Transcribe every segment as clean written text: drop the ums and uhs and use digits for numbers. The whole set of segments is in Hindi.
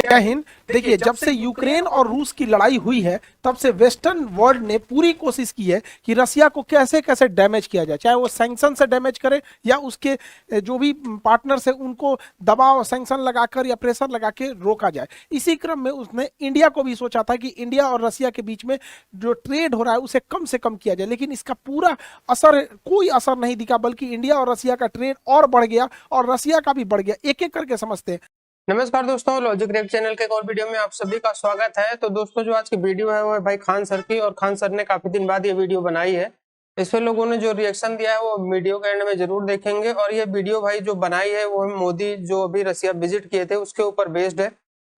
जय हिंद। देखिए, जब से यूक्रेन और रूस की लड़ाई हुई है तब से वेस्टर्न वर्ल्ड ने पूरी कोशिश की है कि रसिया को कैसे कैसे डैमेज किया जाए, चाहे वो सैंक्शन से डैमेज करे या उसके जो भी पार्टनर्स है उनको दबाव सैंक्शन लगाकर या प्रेशर लगा के रोका जाए। इसी क्रम में उसने इंडिया को भी सोचा था कि इंडिया और रसिया के बीच में जो ट्रेड हो रहा है उसे कम से कम किया जाए, लेकिन इसका पूरा कोई असर नहीं दिखा, बल्कि इंडिया और रसिया का ट्रेड और बढ़ गया और रसिया का भी बढ़ गया। एक एक करके समझते हैं। नमस्कार दोस्तों, लॉजिक रेप चैनल के एक और वीडियो में आप सभी का स्वागत है। तो दोस्तों, जो आज की वीडियो है वो है भाई खान सर की, और खान सर ने काफी दिन बाद ये वीडियो बनाई है। इस पे लोगों ने जो रिएक्शन दिया है वो वीडियो के एंड में जरूर देखेंगे। और ये वीडियो भाई जो बनाई है वो मोदी जो अभी रसिया विजिट किए थे उसके ऊपर बेस्ड है।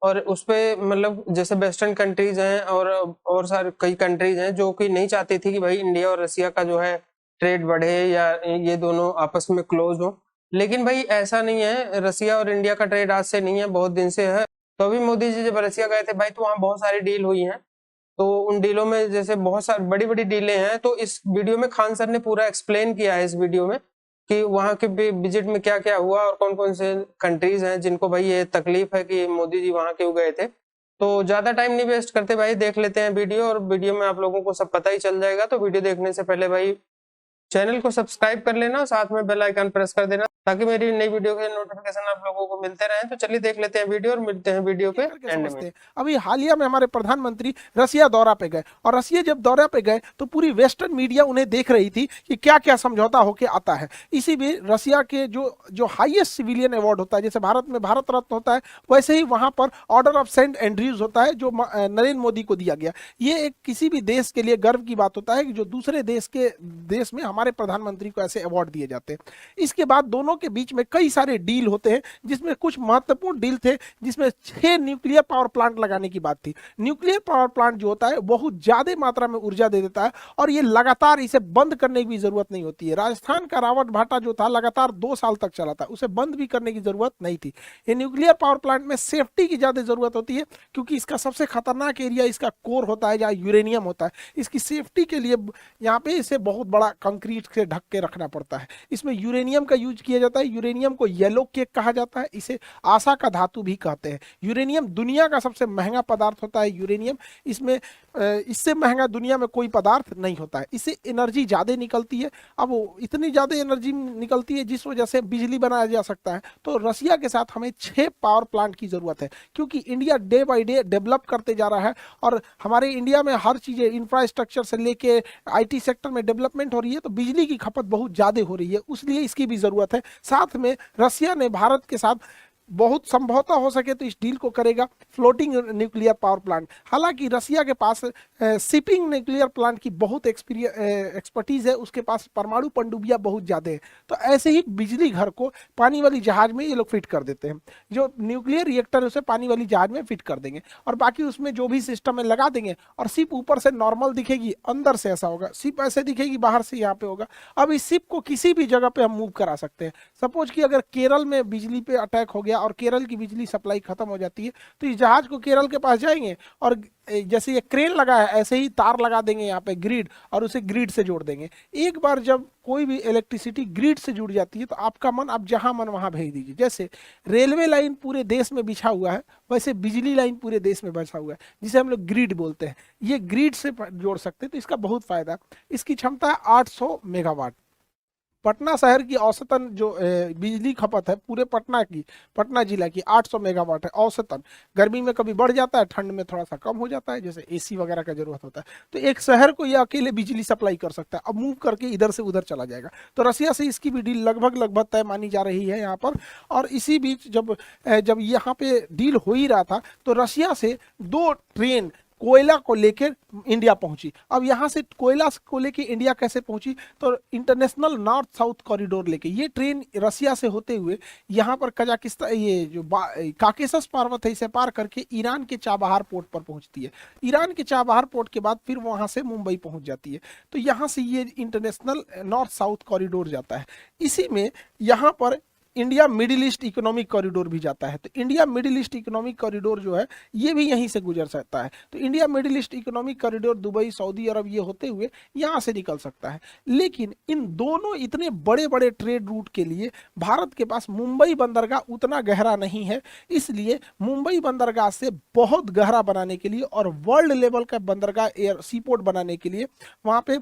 और उस पे मतलब जैसे वेस्टर्न कंट्रीज हैं और सारे कई कंट्रीज हैं जो कि नहीं चाहती थी कि भाई इंडिया और रसिया का जो है ट्रेड बढ़े या ये दोनों आपस में क्लोज हो। लेकिन भाई ऐसा नहीं है, रसिया और इंडिया का ट्रेड आज से नहीं है, बहुत दिन से है। तो अभी मोदी जी जब रसिया गए थे भाई तो वहाँ बहुत सारी डील हुई हैं। तो उन डीलों में जैसे बहुत सारी बड़ी बड़ी डीलें हैं। तो इस वीडियो में खान सर ने पूरा एक्सप्लेन किया है इस वीडियो में कि वहाँ के विजिट में क्या क्या हुआ और कौन कौन से कंट्रीज हैं जिनको भाई ये तकलीफ है कि मोदी जी वहाँ क्यों गए थे। तो ज्यादा टाइम नहीं वेस्ट करते भाई, देख लेते हैं वीडियो, और वीडियो में आप लोगों को सब पता ही चल जाएगा। तो वीडियो देखने से पहले भाई चैनल को सब्सक्राइब कर लेना, साथ में बेल आइकन प्रेस कर देना ताकि मेरी नई वीडियो के नोटिफिकेशन आप लोगों को मिलते रहें। तो चलिए देख लेते हैं वीडियो और मिलते हैं वीडियो के एंड में। अभी हालिया में हमारे प्रधानमंत्री रसिया दौरा पे गए, और रसिया जब दौरा पे गए तो पूरी वेस्टर्न मीडिया उन्हें देख रही थी कि क्या क्या समझौता होके आता है। इसी भी रसिया के जो जो हाईएस्ट सिविलियन अवार्ड होता है, जैसे भारत में भारत रत्न होता है, वैसे ही वहां पर ऑर्डर ऑफ सेंट एंड्रयूज होता है जो नरेंद्र मोदी को दिया गया। ये एक किसी भी देश के लिए गर्व की बात होता है कि जो दूसरे देश में हमारे प्रधानमंत्री को ऐसे अवार्ड दिए जाते हैं। इसके बाद दोनों के बीच में कई सारे डील होते हैं, जिसमें कुछ महत्वपूर्ण डील थे, जिसमें 6 न्यूक्लियर पावर प्लांट लगाने की बात थी। न्यूक्लियर पावर प्लांट जो होता है बहुत ज्यादा मात्रा में ऊर्जा दे देता है, और ये लगातार इसे बंद करने की भी जरूरत नहीं होती है। राजस्थान का रावत भाटा जो था लगातार 2 साल तक चला था, उसे बंद भी करने की जरूरत नहीं थी। ये न्यूक्लियर पावर प्लांट में सेफ्टी की ज्यादा जरूरत होती है, क्योंकि इसका सबसे खतरनाक एरिया इसका कोर होता है जहाँ यूरेनियम होता है। इसकी सेफ्टी के लिए यहाँ पे इसे बहुत बड़ा कंक्रीट से ढक के रखना पड़ता है। इसमें यूरेनियम का यूज किया जाता है। यूरेनियम को येलो केक कहा जाता है, इसे आशा का धातु भी कहते हैं। यूरेनियम दुनिया का सबसे महंगा पदार्थ होता है। यूरेनियम इसमें इससे महंगा दुनिया में कोई पदार्थ नहीं होता है। इससे एनर्जी ज्यादा निकलती है। अब वो इतनी ज्यादा एनर्जी निकलती है जिस वजह से बिजली बनाया जा सकता है। तो रसिया के साथ हमें 6 पावर प्लांट की जरूरत है, क्योंकि India day by day develop करते जा रहा है, और हमारे इंडिया में हर चीजें इंफ्रास्ट्रक्चर से लेके आईटी सेक्टर में डेवलपमेंट हो रही है, तो बिजली की खपत बहुत ज्यादा हो रही है, इसलिए इसकी भी जरूरत है। साथ में रसिया ने भारत के साथ बहुत संभवतः हो सके तो इस डील को करेगा फ्लोटिंग न्यूक्लियर पावर प्लांट। हालांकि रसिया के पास शिपिंग न्यूक्लियर प्लांट की बहुत एक्सपर्टीज है, उसके पास परमाणु पनडुब्बियां बहुत ज्यादा है। तो ऐसे ही बिजली घर को पानी वाली जहाज में ये लोग फिट कर देते हैं। जो न्यूक्लियर रिएक्टर है उसे पानी वाली जहाज में फिट कर देंगे, और बाकी उसमें जो भी सिस्टम है लगा देंगे, और शिप ऊपर से नॉर्मल दिखेगी, अंदर से ऐसा होगा, शिप ऐसे दिखेगी, बाहर से यहाँ पे होगा। अब इस शिप को किसी भी जगह पे हम मूव करा सकते हैं। सपोज कि अगर केरल में बिजली पे अटैक हो गया और केरल की बिजली सप्लाई खत्म हो जाती है, तो इस जहाज को केरल के पास जाएंगे, और जैसे ये क्रेन लगा है ऐसे ही तार लगा देंगे यहाँ पे ग्रिड, और उसे ग्रिड से जोड़ देंगे। एक बार जब कोई भी इलेक्ट्रिसिटी ग्रिड से जुड़ जाती है तो आपका मन आप जहां मन वहां भेज दीजिए। जैसे रेलवे लाइन पूरे देश में बिछा हुआ है, वैसे बिजली लाइन पूरे देश में बिछा हुआ है, जिसे हम लोग ग्रिड बोलते हैं। ये ग्रिड से जोड़ सकते हैं, तो इसका बहुत फायदा। इसकी क्षमता है 800 मेगावाट। पटना शहर की औसतन जो बिजली खपत है पूरे पटना जिला की 800 मेगावाट है औसतन। गर्मी में कभी बढ़ जाता है, ठंड में थोड़ा सा कम हो जाता है, जैसे एसी वगैरह का जरूरत होता है। तो एक शहर को ये अकेले बिजली सप्लाई कर सकता है। अब मूव करके इधर से उधर चला जाएगा। तो रसिया से इसकी भी डील लगभग तय मानी जा रही है यहाँ पर। और इसी बीच जब यहाँ पे डील हो ही रहा था, तो रसिया से 2 ट्रेन कोयला को लेकर इंडिया पहुंची। अब यहां से कोयला को लेकर इंडिया कैसे पहुंची, तो इंटरनेशनल नॉर्थ साउथ कॉरिडोर लेके ये ट्रेन रसिया से होते हुए यहां पर कजाकिस्तान, ये जो काकेशस पर्वत है, इसे पार करके ईरान के चाबहार पोर्ट पर पहुंचती है। ईरान के चाबहार पोर्ट के बाद फिर वहां से मुंबई पहुंच जाती है। तो यहां से ये इंटरनेशनल नॉर्थ साउथ कॉरिडोर जाता है। इसी में यहाँ पर India middle east economic corridor भी जाता है। तो India middle east economic corridor जो है ये भी यहीं से गुजर सकता है। तो India middle east economic corridor Dubai, सऊदी अरब ये होते हुए यहाँ से निकल सकता है। लेकिन इन दोनों इतने बड़े बड़े ट्रेड रूट के लिए भारत के पास मुंबई बंदरगाह उतना गहरा नहीं है। इसलिए मुंबई बंदरगाह से बहुत गहरा बनाने के लिए और वर्ल्ड लेवल का बंदरगाह एयर सीपोर्ट बनाने के लिए वहां पे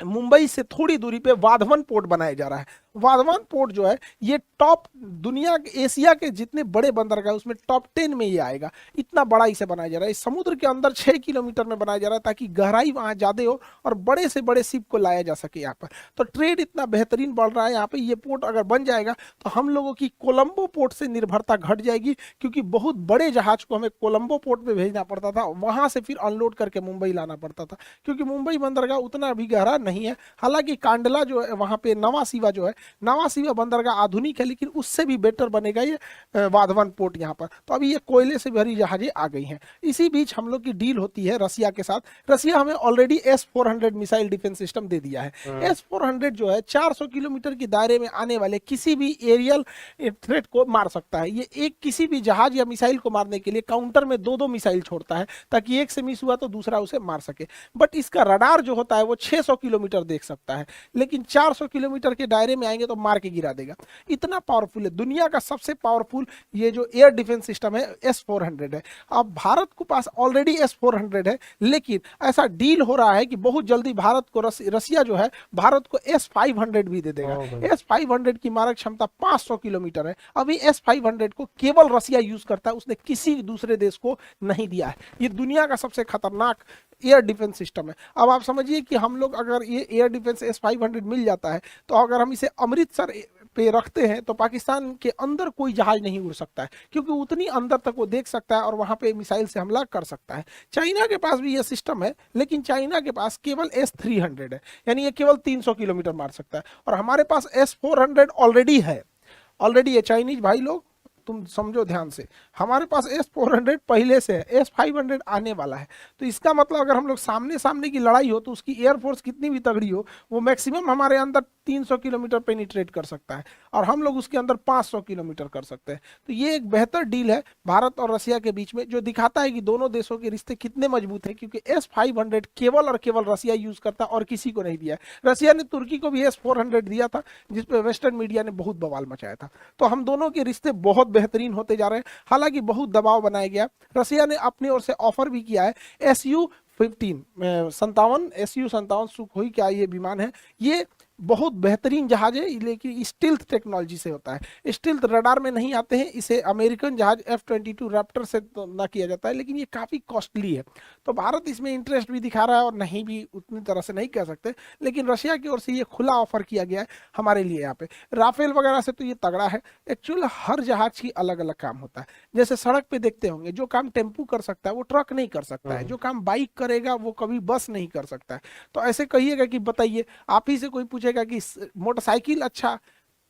मुंबई से थोड़ी दूरी पे वाधवन पोर्ट बनाया जा रहा है। वाधवन पोर्ट जो है ये टॉप दुनिया के एशिया के जितने बड़े बंदरगाह उसमें टॉप 10 में ये आएगा। इतना बड़ा इसे बनाया जा रहा है। इस समुद्र के अंदर 6 किलोमीटर में बनाया जा रहा है ताकि गहराई वहां ज्यादा हो और बड़े से बड़े शिप को लाया जा सके यहाँ पर। तो ट्रेड इतना बेहतरीन बढ़ रहा है यहाँ पे। ये पोर्ट अगर बन जाएगा तो हम लोगों की कोलंबो पोर्ट से निर्भरता घट जाएगी, क्योंकि बहुत बड़े जहाज को हमें कोलंबो पोर्ट पे भेजना पड़ता था, वहां से फिर अनलोड करके मुंबई लाना पड़ता था, क्योंकि मुंबई बंदरगाह उतना अभी गहरा नहीं है। हालांकि कांडला जो है वहां पे नवा सीवा जो है, नवा सीवा बंदरगाह आधुनिक है, लेकिन उससे भी बेटर बनेगा ये वाधवन पोर्ट यहाँ पर। तो अभी ये कोयले से भरी जहाजें आ गई हैं। इसी बीच हम लोग की डील होती है रसिया के साथ। रसिया हमें already S-400 missile defence system दे दिया है। S-400 जो है 400 किलोमीटर के दायरे में आने वाले किसी भी एरियल थ्रेट को मार सकता है। ये एक किसी भी जहाज या मिसाइल को मारने के लिए काउंटर में 2-2 मिसाइल छोड़ता है, ताकि एक से मिस हुआ तो दूसरा उसे मार सके। बट इसका रडार जो होता है वो 600 किलोमीटर देख सकता है, लेकिन 400 किलोमीटर के दायरे में आएंगे तो मार के गिरा देगा। इतना पावरफुल है। दुनिया का सबसे पावरफुल ये जो एयर डिफेंस सिस्टम है S-400 है। अब भारत के पास ऑलरेडी S-400 है, लेकिन ऐसा डील हो रहा है कि बहुत जल्दी भारत को रसिया जो है भारत को S-500 भी दे देगा। S-500 की मारक क्षमता 500 किलोमीटर है। अभी S-500 को केवल रसिया यूज करता है, उसने किसी दूसरे देश को नहीं दिया है। ये दुनिया का सबसे खतरनाक एयर डिफेंस सिस्टम है। अब आप समझिए कि हम लोग अगर ये एयर डिफेंस S-500 मिल जाता है तो अगर हम इसे अमृतसर पे रखते हैं तो पाकिस्तान के अंदर कोई जहाज नहीं उड़ सकता है, क्योंकि उतनी अंदर तक वो देख सकता है और वहां पे मिसाइल से हमला कर सकता है। चाइना के पास भी ये सिस्टम है, लेकिन चाइना के पास केवल S-300 है, यानी ये केवल 300 किलोमीटर मार सकता है। और हमारे पास S-400 ऑलरेडी है। ऑलरेडी ये चाइनीज भाई लोग तुम समझो ध्यान से, हमारे पास S-400 पहले से है, S-500 आने वाला है। तो इसका मतलब अगर हम लोग सामने सामने की लड़ाई हो तो उसकी एयरफोर्स कितनी भी तगड़ी हो, वो मैक्सिमम हमारे अंदर 300 किलोमीटर पेनिट्रेट कर सकता है और हम लोग उसके अंदर 500 किलोमीटर कर सकते हैं। तो ये एक बेहतर डील है भारत और रसिया के बीच में, जो दिखाता है कि दोनों देशों के रिश्ते कितने मजबूत हैं, क्योंकि S-500 केवल और केवल रसिया यूज करता और किसी को नहीं दिया। रसिया ने तुर्की को भी S-400 दिया था, जिसपे वेस्टर्न मीडिया ने बहुत बवाल मचाया था। तो हम दोनों के रिश्ते बहुत बेहतरीन होते जा रहे हैं। हालांकि बहुत दबाव बनाया गया। रसिया ने अपनी ओर से ऑफर भी किया है Su-57 सुखोई क्या ये विमान है, ये बहुत बेहतरीन जहाज है, लेकिन स्टील्थ टेक्नोलॉजी से होता है। स्टील्थ रडार में नहीं आते हैं। इसे अमेरिकन जहाज F-22 रैप्टर से तो ना किया जाता है, लेकिन ये काफी कॉस्टली है। तो भारत इसमें इंटरेस्ट भी दिखा रहा है और नहीं भी उतनी तरह से नहीं कह सकते, लेकिन रशिया की ओर से ये खुला ऑफर किया गया है हमारे लिए। यहाँ पे राफेल वगैरह से तो ये तगड़ा है। एक्चुअल हर जहाज की अलग अलग काम होता है। जैसे सड़क पे देखते होंगे, जो काम टेम्पू कर सकता है वो ट्रक नहीं कर सकता है, जो काम बाइक करेगा वो कभी बस नहीं कर सकता है। तो ऐसे कहिएगा कि बताइए, आप ही से कोई पूछेगा कि मोटरसाइकिल अच्छा,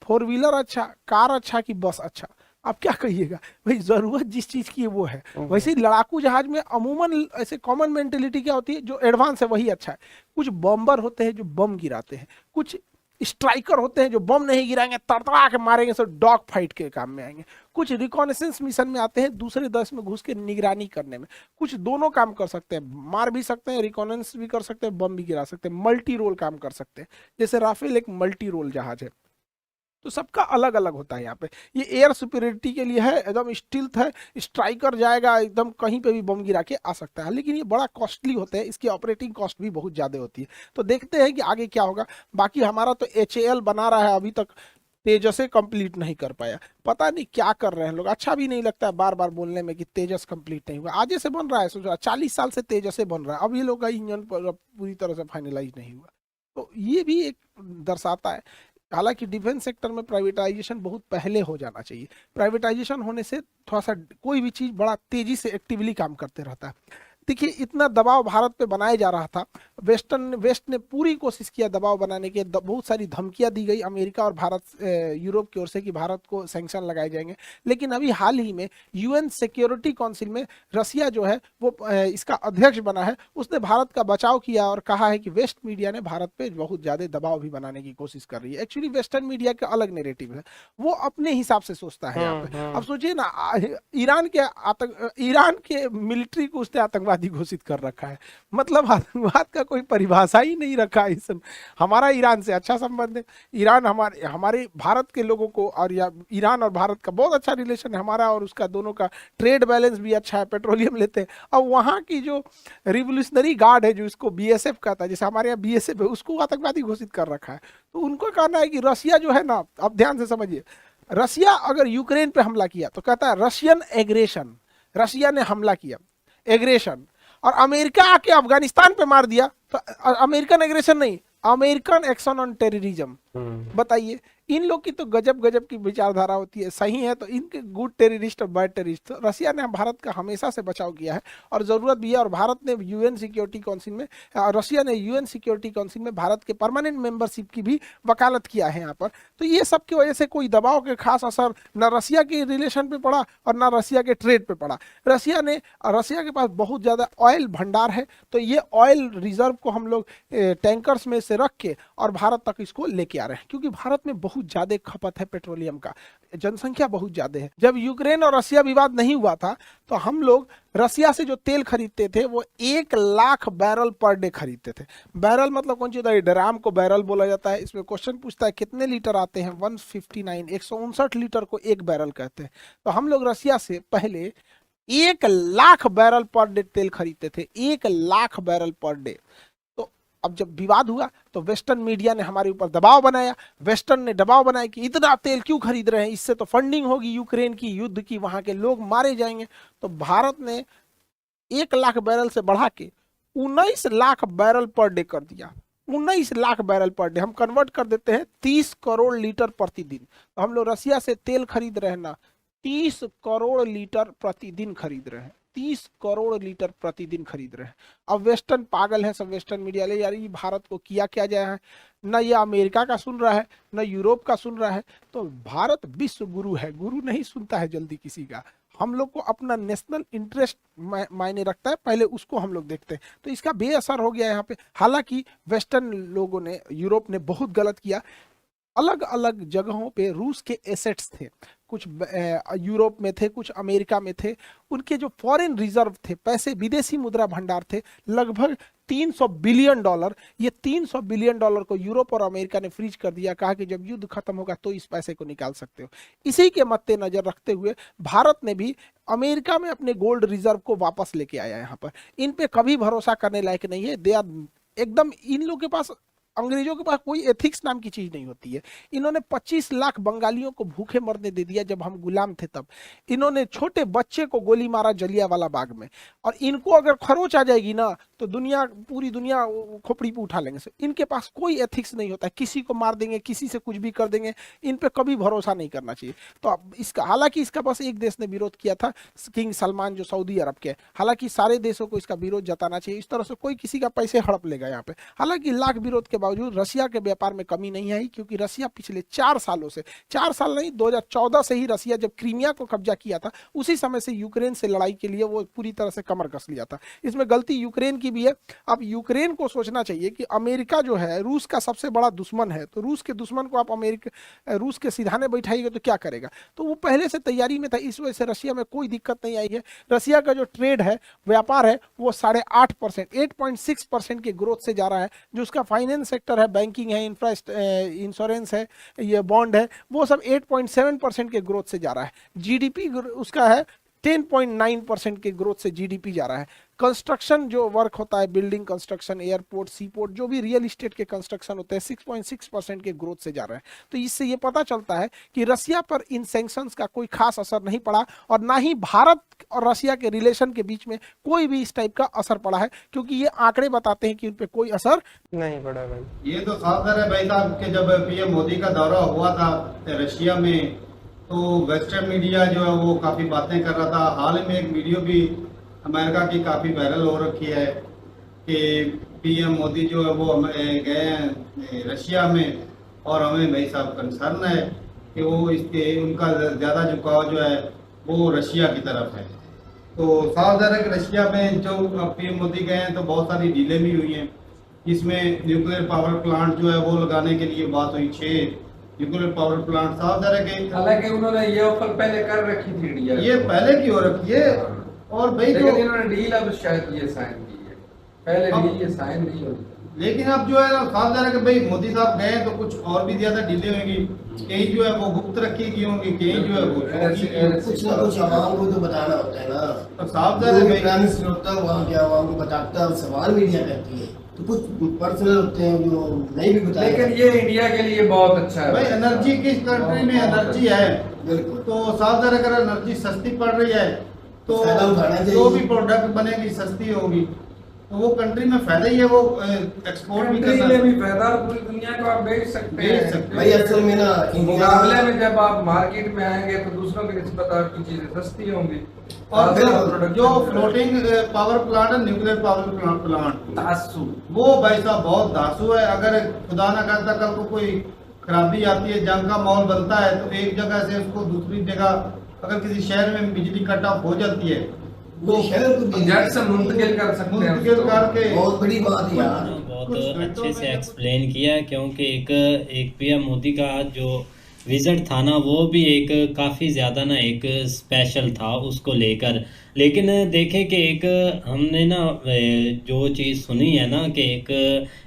4 व्हीलर अच्छा, कार अच्छा कि बस अच्छा, आप क्या कहिएगा भाई? जरूरत जिस चीज की है वो है। वैसे ही लड़ाकू जहाज में अमूमन ऐसे कॉमन मेंटेलिटी क्या होती है, जो एडवांस है वही अच्छा है। कुछ बम्बर होते हैं जो बम गिराते हैं, कुछ स्ट्राइकर होते हैं जो बम नहीं गिराएंगे, तड़तड़ा के मारेंगे, सब डॉग फाइट के काम में आएंगे। कुछ रिकॉनेसेंस मिशन में आते हैं, दूसरे देश में घुस के निगरानी करने में। कुछ दोनों काम कर सकते हैं, मार भी सकते हैं, रिकॉनेंस भी कर सकते हैं, बम भी गिरा सकते हैं, मल्टी रोल काम कर सकते हैं। जैसे राफेल एक मल्टी रोल जहाज है। तो सबका अलग अलग होता है। यहाँ पे ये एयर सुपीरियरिटी के लिए है, एकदम स्टील्थ है, स्ट्राइकर जाएगा एकदम कहीं पे भी बम गिरा के आ सकता है, लेकिन ये बड़ा कॉस्टली होता है, इसकी ऑपरेटिंग कॉस्ट भी बहुत ज्यादा होती है। तो देखते हैं कि आगे क्या होगा। बाकी हमारा तो HAL बना रहा है, अभी तक तेजस कंप्लीट नहीं कर पाया। पता नहीं क्या कर रहे हैं लोग। अच्छा भी नहीं लगता है बार बार बोलने में कि तेजस कंप्लीट नहीं हुआ। आज से बन रहा है, सोचो 40 साल से तेजस बन रहा है, अब ये लोग का इंजन पूरी तरह से फाइनलाइज नहीं हुआ। तो ये भी एक दर्शाता है। हालांकि डिफेंस सेक्टर में प्राइवेटाइजेशन बहुत पहले हो जाना चाहिए। प्राइवेटाइजेशन होने से थोड़ा सा कोई भी चीज बड़ा तेजी से एक्टिवली काम करते रहता है। देखिए इतना दबाव भारत पे बनाया जा रहा था, वेस्ट ने पूरी कोशिश किया दबाव बनाने की, बहुत सारी धमकियां दी गई अमेरिका और भारत यूरोप की ओर से कि भारत को सैंक्शन लगाए जाएंगे। लेकिन अभी हाल ही में यूएन सिक्योरिटी काउंसिल में रसिया जो है वो इसका अध्यक्ष बना है, उसने भारत का बचाव किया और कहा है कि वेस्ट मीडिया ने भारत पे बहुत ज्यादा दबाव भी बनाने की कोशिश कर रही है। एक्चुअली वेस्टर्न मीडिया का अलग नैरेटिव है, वो अपने हिसाब से सोचता है यहाँ पे। अब सोचिए ना, ईरान के मिलिट्री को उसने आतंकवादी घोषित कर रखा है, मतलब आतंकवाद का कोई परिभाषा ही नहीं रखा है। हमारा ईरान से अच्छा संबंध है, ईरान हमारे भारत के लोगों को, और या ईरान और भारत का बहुत अच्छा रिलेशन है हमारा, और उसका दोनों का ट्रेड बैलेंस भी अच्छा है, पेट्रोलियम लेते हैं। अब वहाँ की जो रिवोल्यूशनरी गार्ड है, जो इसको बीएसएफ कहता है, जैसे हमारे यहाँ बीएसएफ है, उसको आतंकवादी घोषित कर रखा है। तो उनको कहना है कि रसिया जो है ना, अब ध्यान से समझिए, रसिया अगर यूक्रेन पे हमला किया तो कहता है रशियन एग्रेशन, रशिया ने हमला किया, एग्रेशन। और अमेरिका आके अफगानिस्तान पे मार दिया तो अमेरिकन एग्रेशन नहीं, अमेरिकन एक्शन ऑन टेररिज्म। बताइए, इन लोग की तो गजब गजब की विचारधारा होती है। सही है तो इनके गुड टेररिस्ट और बैड टेररिस्ट। तो रसिया ने भारत का हमेशा से बचाव किया है और जरूरत भी है, और भारत ने यूएन सिक्योरिटी काउंसिल में, रसिया ने यूएन सिक्योरिटी काउंसिल में भारत के परमानेंट मेंबरशिप की भी वकालत किया है यहाँ पर। तो ये सब की वजह से कोई दबाव के खास असर न रसिया के रिलेशन पे पड़ा और न रसिया के ट्रेड पे पड़ा। रसिया के पास बहुत ज्यादा ऑयल भंडार है, तो ये ऑयल रिजर्व को हम लोग टैंकर्स में से रख के और भारत तक इसको लेके आ रहे हैं, क्योंकि भारत में बहुत ज्यादा खपत है पेट्रोलियम का, जनसंख्या बहुत ज्यादा है। जब यूक्रेन और रसिया विवाद नहीं हुआ था तो हम लोग रसिया से जो तेल खरीदते थे वो 1 लाख बैरल पर डे खरीदते थे। बैरल मतलब कौन सी होता है? ड्राम को बैरल बोला जाता है। इसमें क्वेश्चन पूछता है कितने लीटर आते हैं? 159, 159 लीटर को एक बैरल कहते हैं। तो हम लोग रसिया से पहले 1 लाख बैरल पर डे तेल खरीदते थे, 1 लाख बैरल पर डे। अब जब विवाद हुआ तो वेस्टर्न मीडिया ने हमारे ऊपर दबाव बनाया, वेस्टर्न ने दबाव बनाया कि इतना तेल क्यों खरीद रहे हैं, इससे तो फंडिंग होगी यूक्रेन की, युद्ध की, वहां के लोग मारे जाएंगे। तो भारत ने 1 लाख बैरल से बढ़ा के 19 लाख बैरल पर डे कर दिया। 19 लाख बैरल पर डे हम कन्वर्ट कर देते हैं 30 करोड़ लीटर प्रतिदिन। तो हम लोग रसिया से तेल खरीद रहे हैं ना, 30 करोड़ लीटर प्रतिदिन खरीद रहे हैं, 30 करोड़ लीटर प्रतिदिन खरीद रहे हैं। अब वेस्टर्न पागल है सब, वेस्टर्न मीडिया ले यार ये भारत को किया क्या जाए है, न ये अमेरिका का सुन रहा है न यूरोप का सुन रहा है। तो भारत विश्व गुरु है, गुरु नहीं सुनता है जल्दी किसी का। हम लोग को अपना नेशनल इंटरेस्ट मायने रखता है, पहले उसको हम लोग देखते हैं। तो इसका बेअसर हो गया यहाँ पे। हालांकि वेस्टर्न लोगों ने, यूरोप ने बहुत गलत किया। अलग अलग जगहों पे रूस के एसेट्स थे, कुछ यूरोप में थे, कुछ अमेरिका में थे। उनके जो फॉरेन रिजर्व थे, पैसे, विदेशी मुद्रा भंडार थे, लगभग 300 बिलियन डॉलर। ये 300 बिलियन डॉलर को यूरोप और अमेरिका ने फ्रीज कर दिया, कहा कि जब युद्ध खत्म होगा तो इस पैसे को निकाल सकते हो। इसी के मद्देनजर रखते हुए भारत ने भी अमेरिका में अपने गोल्ड रिजर्व को वापस लेके आया। यहाँ पर इन पे कभी भरोसा करने लायक नहीं है। दे आर एकदम, इन लोगों के पास, अंग्रेजों के पास कोई एथिक्स नाम की चीज नहीं होती है। इन्होंने 25 लाख बंगालियों को भूखे मरने दे दिया जब हम गुलाम थे तब। इन्होंने छोटे बच्चे को गोली मारा जलियांवाला बाग में। और इनको अगर खरोच आ जाएगी ना तो दुनिया, पूरी दुनिया खोपड़ी पे उठा लेंगे। इनके पास कोई एथिक्स नहीं होता है, किसी को मार देंगे, किसी से कुछ भी कर देंगे। इन पे कभी भरोसा नहीं करना चाहिए। तो अब इसका, हालांकि इसका बस एक देश ने विरोध किया था, किंग सलमान जो सऊदी अरब के। हालांकि सारे देशों को इसका विरोध जताना चाहिए। इस तरह से कोई किसी का पैसे हड़प लेगा यहाँ पे। हालांकि लाख विरोध के बावजूद रसिया के व्यापार में कमी नहीं आई, क्योंकि रसिया पिछले 4 सालों से, 4 साल नहीं, 2014 से ही रसिया जब क्रीमिया को कब्जा किया था, उसी समय से यूक्रेन से लड़ाई के लिए वो पूरी तरह से कमर कस लिया था। इसमें गलती यूक्रेन की भी है। अब यूक्रेन को सोचना चाहिए कि अमेरिका जो है रूस का सबसे बड़ा दुश्मन है, तो रूस के दुश्मन को आप रूस के सिधाने बैठाइएगा तो क्या करेगा। तो वो पहले से तैयारी में था, इस वजह से रसिया में कोई दिक्कत नहीं आई है। रसिया का जो ट्रेड है, व्यापार है, वो 8.5%, 8.6% के ग्रोथ से जा रहा है। जो उसका फाइनेंस सेक्टर है, बैंकिंग है, इंश्योरेंस है, ये बॉन्ड है, वो सब 8.7% के ग्रोथ से जा रहा है। जीडीपी उसका है 10.9% के ग्रोथ से जीडीपी जा रहा है। कंस्ट्रक्शन जो वर्क होता है, बिल्डिंग कंस्ट्रक्शन, एयरपोर्ट, सीपोर्ट, जो भी रियल एस्टेट के कंस्ट्रक्शन होते हैं, 6.6% के ग्रोथ से जा रहा है। तो इससे ये पता चलता है कि रसिया पर इन सैंक्शंस का कोई खास असर नहीं पड़ा, और ना ही भारत और रसिया के रिलेशन के बीच में कोई भी इस टाइप का असर पड़ा है, क्योंकि ये आंकड़े बताते हैं कि उन पर कोई असर नहीं पड़ा भाई। ये तो साफ है भाई साहब कि जब पीएम मोदी का दौरा हुआ था रशिया में, तो वेस्टर्न मीडिया जो है वो काफी बातें कर रहा था। हाल में एक वीडियो भी अमेरिका की काफ़ी वायरल हो रखी है कि पीएम मोदी जो है वो गए हैं रशिया में, और हमें भाई साहब कंसर्न है कि वो इसके उनका ज़्यादा झुकाव जो है वो रशिया की तरफ है। तो साफ ज़ाहिर है कि रशिया में जो पीएम मोदी गए हैं तो बहुत सारी डीलें भी हुई हैं। इसमें न्यूक्लियर पावर प्लांट जो है वो लगाने के लिए बात हुई, 6 न्यूक्लियर पावर प्लांट। साफ ज़ाहिर है कि हालांकि उन्होंने ये ऑफर पहले कर रखी थी इंडिया ये पहले की हो रखी है, और भाई जो लेकिन इन्होंने डील अब शायद ये साइन की है, पहले अब- डील ये साइन नहीं हुई। लेकिन अब जो है साफ ज़ाहिर है कि भाई मोदी साहब गए तो कुछ और भी ज़्यादा डिले होंगी, कहीं जो है वो गुप्त रखी गई होंगी, कहीं जो है वो ऐसे- छुपी गई। कुछ ना कुछ आवाम को तो बताना होता है ना। तो साफ जो ज़ाहिर है भी भाई प्राइम मिनिस्टर होता है वहाँ के आवाम को बताता है, सवाल मीडिया करती है, तो कुछ पर्सनल होते हैं जो नहीं भी बताते। लेकिन ये इंडिया के लिए बहुत अच्छा है भाई एनर्जी किस कंट्री में एनर्जी है, बिल्कुल। तो साफ ज़ाहिर है अगर एनर्जी सस्ती पड़ रही है तो फायदा उठाना चाहिए। जो भी प्रोडक्ट बनेगी सस्ती होगी, तो वो कंट्री में फायदा ही है, वो एक्सपोर्ट भी कंट्री करना में भी फायदा और पूरी दुनिया को आप बेच सकते बेच हैं। सकते हैं। भाई असल में ना मुकाबले में जब आप मार्केट में आएंगे तो दूसरों की निस्बत आपकी चीजें सस्ती होंगी। और फिर फिर जो फ्लोटिंग पावर प्लांट है, न्यूक्लियर पावर प्लांट, तासु वो भाई साहब बहुत धांसू है। अगर खुदा ना करता कल को कोई खराबी आती है, जंग का माहौल बनता है, तो एक जगह से उसको दूसरी जगह अगर किसी शहर में बिजली कट ऑफ हो जाती है वो शहर को भी जट से मुंतकिल कर सकते हैं मुंतकिल उसको। करके बहुत बड़ी बात है यार। कुछ बहुत घंटों अच्छे से में एक्सप्लेन किया, क्योंकि एक पीएम मोदी का जो विजिट था ना, वो भी एक काफ़ी ज़्यादा ना एक स्पेशल था उसको लेकर। लेकिन देखे कि एक हमने ना जो चीज़ सुनी है ना कि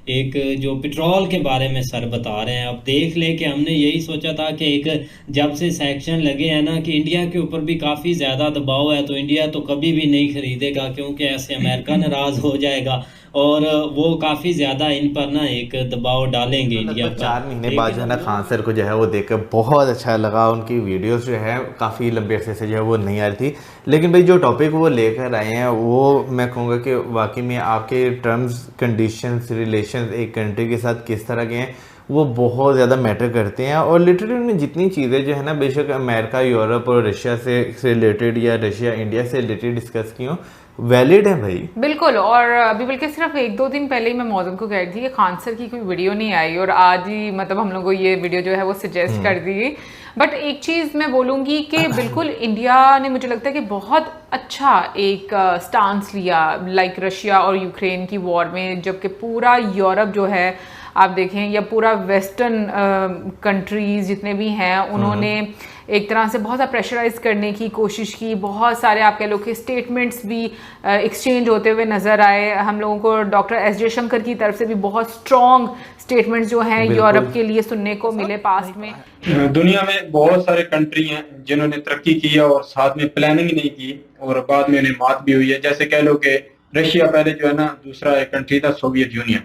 एक जो पेट्रोल के बारे में सर बता रहे हैं, अब देख ले कि हमने यही सोचा था कि एक जब से सैक्शन लगे हैं ना कि इंडिया के ऊपर भी काफ़ी ज़्यादा दबाव है, तो इंडिया तो कभी भी नहीं खरीदेगा, क्योंकि ऐसे अमेरिका नाराज़ हो जाएगा और वो काफ़ी ज़्यादा इन पर ना एक दबाव डालेंगे इंडिया लगभग पर। 4 महीने बाद जो है ना खान सर को जो है वो देखकर बहुत अच्छा लगा। उनकी वीडियोस जो है काफ़ी लंबे अरसे से जो है वो नहीं आ रही थी, लेकिन भाई जो टॉपिक वो लेकर आए हैं वो मैं कहूँगा कि वाकई में आपके टर्म्स कंडीशंस रिलेशंस एक कंट्री के साथ किस तरह के हैं वो बहुत ज़्यादा मैटर करते हैं। और लिटरली उन्होंने जितनी चीज़ें जो है ना बेशक अमेरिका यूरोप और रशिया से रिलेटेड या रशिया इंडिया से रिलेटेड डिस्कस की हों, वैलिड है भाई। बिल्कुल। और अभी बल्कि सिर्फ 1-2 दिन पहले ही मैं मौजम को कह रही थी कि खान सर की कोई वीडियो नहीं आई, और आज ही मतलब हम लोग को ये वीडियो जो है वो सजेस्ट कर दी गई। बट एक चीज़ मैं बोलूँगी कि बिल्कुल इंडिया ने मुझे लगता है कि बहुत अच्छा एक स्टांस लिया, लाइक रशिया और यूक्रेन की वॉर में, जबकि पूरा यूरोप जो है आप देखें या पूरा वेस्टर्न कंट्रीज जितने भी हैं उन्होंने एक तरह से बहुत ज़्यादा प्रेशराइज करने की कोशिश की। बहुत सारे आप कह लो कि स्टेटमेंट्स भी एक्सचेंज होते हुए नज़र आए। हम लोगों को डॉक्टर एस जयशंकर की तरफ से भी बहुत स्ट्रॉन्ग स्टेटमेंट्स जो हैं यूरोप के लिए सुनने को मिले पास्ट में। दुनिया में बहुत सारे कंट्री हैं जिन्होंने तरक्की की है और साथ में प्लानिंग नहीं की और बाद में उन्हें मात भी हुई है। जैसे कह लो कि रशिया पहले जो है ना दूसरा एक कंट्री था सोवियत यूनियन,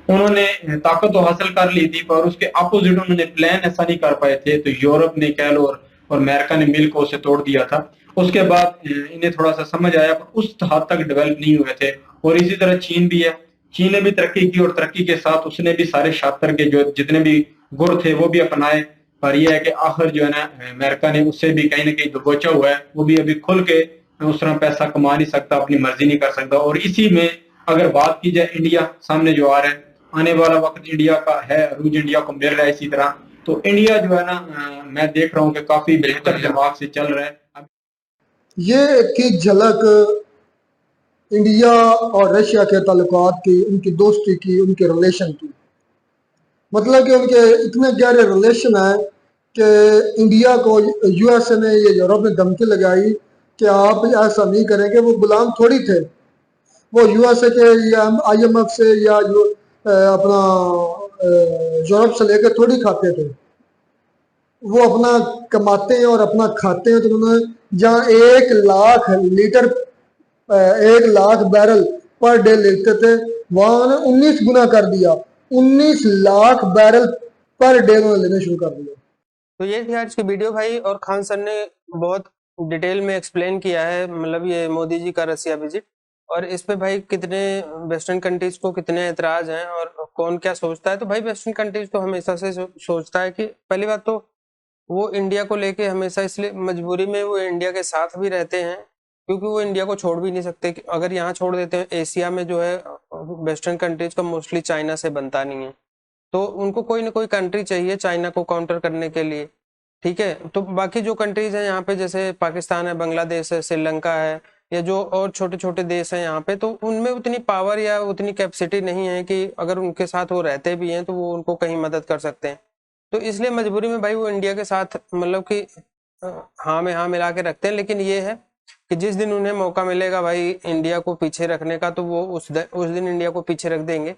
उन्होंने ताकत तो हासिल कर ली थी पर उसके अपोजिट उन्होंने प्लान ऐसा नहीं कर पाए थे, तो यूरोप ने कह लो और अमेरिका ने मिलकर उसे तोड़ दिया था। उसके बाद इन्हें थोड़ा सा समझ आया पर उस हद तक डेवलप नहीं हुए थे। और इसी तरह चीन भी है, चीन ने भी तरक्की की और तरक्की के साथ उसने भी सारे शातिर के जो जितने भी गुर थे वो भी अपनाए। पर यह है कि आखिर जो है ना अमेरिका ने उससे भी कहीं ना कहीं दबोचा हुआ है, वो भी अभी खुल के उस तरह पैसा कमा नहीं सकता, अपनी मर्जी नहीं कर सकता। और इसी में अगर बात की जाए इंडिया सामने जो आ रहा है, आने वाला वक्त इंडिया का है, अरूज इंडिया को मिल रहा है। इसी तरह तो इंडिया जो है ना मैं देख रहा हूँ कि काफी बेहतर दिमाग से चल रहा है। ये की झलक इंडिया और रशिया के ताल्लुकात की, उनकी दोस्ती की, उनके रिलेशन की, मतलब कि उनके इतने गहरे रिलेशन है कि इंडिया को यूएसए ने या यूरोप ने धमकी लगाई कि आप ऐसा नहीं करेंगे। वो गुलाम थोड़ी थे, वो यूएसए के या आईएमएफ से या अपना यूरोप से लेकर थोड़ी खाते थे। वो अपना कमाते हैं और अपना खाते हैं। तो उन्होंने जहाँ 1 lakh litre 1 lakh barrel per day लेते थे, वहां उन्होंने 19 गुना कर दिया। 19 लाख बैरल पर डे उन्होंने लेना शुरू कर दिया। तो ये थी आज की वीडियो भाई, और खान सर ने बहुत डिटेल में एक्सप्लेन किया है, मतलब ये मोदी जी का रसिया विजिट, और इस पे भाई कितने वेस्टर्न कंट्रीज को कितने एतराज हैं और कौन क्या सोचता है। तो भाई वेस्टर्न कंट्रीज तो हमेशा से सोचता है कि पहली बात तो वो इंडिया को लेके हमेशा, इसलिए मजबूरी में वो इंडिया के साथ भी रहते हैं क्योंकि वो इंडिया को छोड़ भी नहीं सकते। कि अगर यहाँ छोड़ देते हैं, एशिया में जो है वेस्टर्न कंट्रीज का मोस्टली चाइना से बनता नहीं है, तो उनको कोई ना कोई कंट्री चाहिए चाइना को काउंटर करने के लिए, ठीक है। तो बाकी जो कंट्रीज हैं यहाँ पे, जैसे पाकिस्तान है, बांग्लादेश है, श्रीलंका है, या जो और छोटे छोटे देश हैं यहाँ पे, तो उनमें उतनी पावर या उतनी कैपेसिटी नहीं है कि अगर उनके साथ वो रहते भी हैं तो वो उनको कहीं मदद कर सकते हैं। तो इसलिए मजबूरी में भाई वो इंडिया के साथ मतलब कि हाँ में हाँ मिला के रखते हैं। लेकिन ये है कि जिस दिन उन्हें मौका मिलेगा भाई इंडिया को पीछे रखने का, तो वो उस दिन इंडिया को पीछे रख देंगे।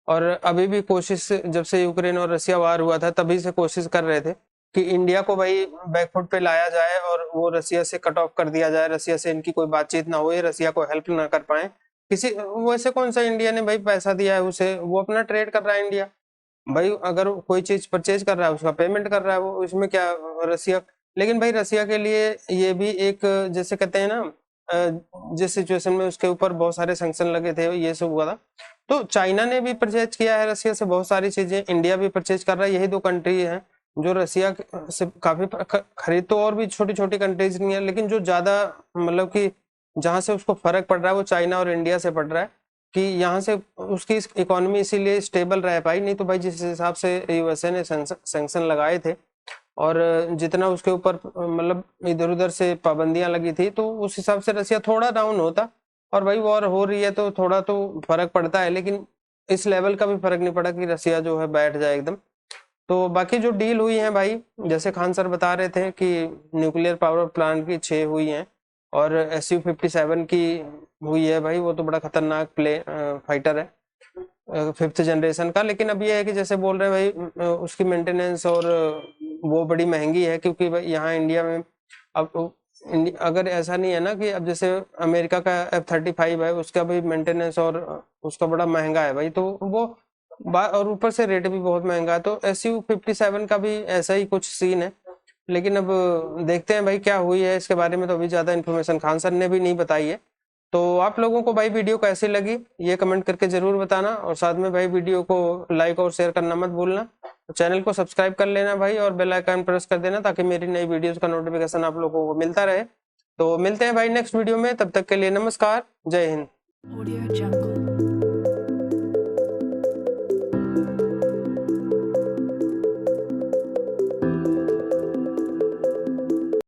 और अभी भी कोशिश, जब से यूक्रेन और रशिया वार हुआ था तभी से कोशिश कर रहे थे कि इंडिया को भाई बैकफुट पे लाया जाए और वो रशिया से कट ऑफ कर दिया जाए, रशिया से इनकी कोई बातचीत ना हो, रशिया को हेल्प ना कर पाए किसी। वैसे कौन सा इंडिया ने भाई पैसा दिया है उसे, वो अपना ट्रेड कर रहा है इंडिया भाई, अगर कोई चीज परचेज कर रहा है उसका पेमेंट कर रहा है वो, इसमें क्या रशिया। लेकिन भाई रशिया के लिए ये भी एक, जैसे कहते हैं ना, जिस सिचुएशन में उसके ऊपर बहुत सारे सैंक्शन लगे थे ये सब हुआ था, तो चाइना ने भी परचेज किया है रशिया से बहुत सारी चीजें, इंडिया भी परचेज कर रहा है। यही दो कंट्री है जो रशिया से काफी खरीद, तो और भी छोटी छोटी कंट्रीज नहीं है, लेकिन जो ज्यादा मतलब कि जहां से उसको फर्क पड़ रहा है वो चाइना और इंडिया से पड़ रहा है कि यहाँ से उसकी इकोनॉमी इसीलिए स्टेबल रह पाई। नहीं तो भाई जिस हिसाब से यूएसए ने सैंक्शन लगाए थे और जितना उसके ऊपर मतलब इधर उधर से पाबंदियां लगी थी, तो उस हिसाब से रशिया थोड़ा डाउन होता। और भाई वॉर हो रही है तो थोड़ा तो फर्क पड़ता है, लेकिन इस लेवल का भी फर्क नहीं पड़ा कि रशिया जो है बैठ जाए एकदम। तो बाकी जो डील हुई है भाई, जैसे खान सर बता रहे थे कि न्यूक्लियर पावर प्लांट की 6 हुई हैं और Su-57 की हुई है भाई, वो तो बड़ा खतरनाक फाइटर है 5th जनरेशन का। लेकिन अब ये है कि जैसे बोल रहे हैं भाई उसकी मेंटेनेंस और वो बड़ी महंगी है, क्योंकि भाई यहाँ इंडिया में अब अगर ऐसा नहीं है ना कि अब जैसे अमेरिका का F-35 है, उसका भी मेंटेनेंस और उसका बड़ा महंगा है भाई, तो वो और ऊपर से रेट भी बहुत महंगा है। तो Su-57 का भी ऐसा ही कुछ सीन है। लेकिन अब देखते हैं भाई क्या हुई है, इसके बारे में तो अभी ज्यादा इन्फॉर्मेशन खान सर ने भी नहीं बताई है। तो आप लोगों को भाई वीडियो कैसी लगी ये कमेंट करके जरूर बताना, और साथ में भाई वीडियो को लाइक और शेयर करना मत भूलना। चैनल को सब्सक्राइब कर लेना भाई और बेल आइकन प्रेस कर देना ताकि मेरी नई वीडियोस का नोटिफिकेशन आप लोगों को मिलता रहे। तो मिलते हैं भाई नेक्स्ट वीडियो में, तब तक के लिए नमस्कार, जय हिंद। Audio Jungle.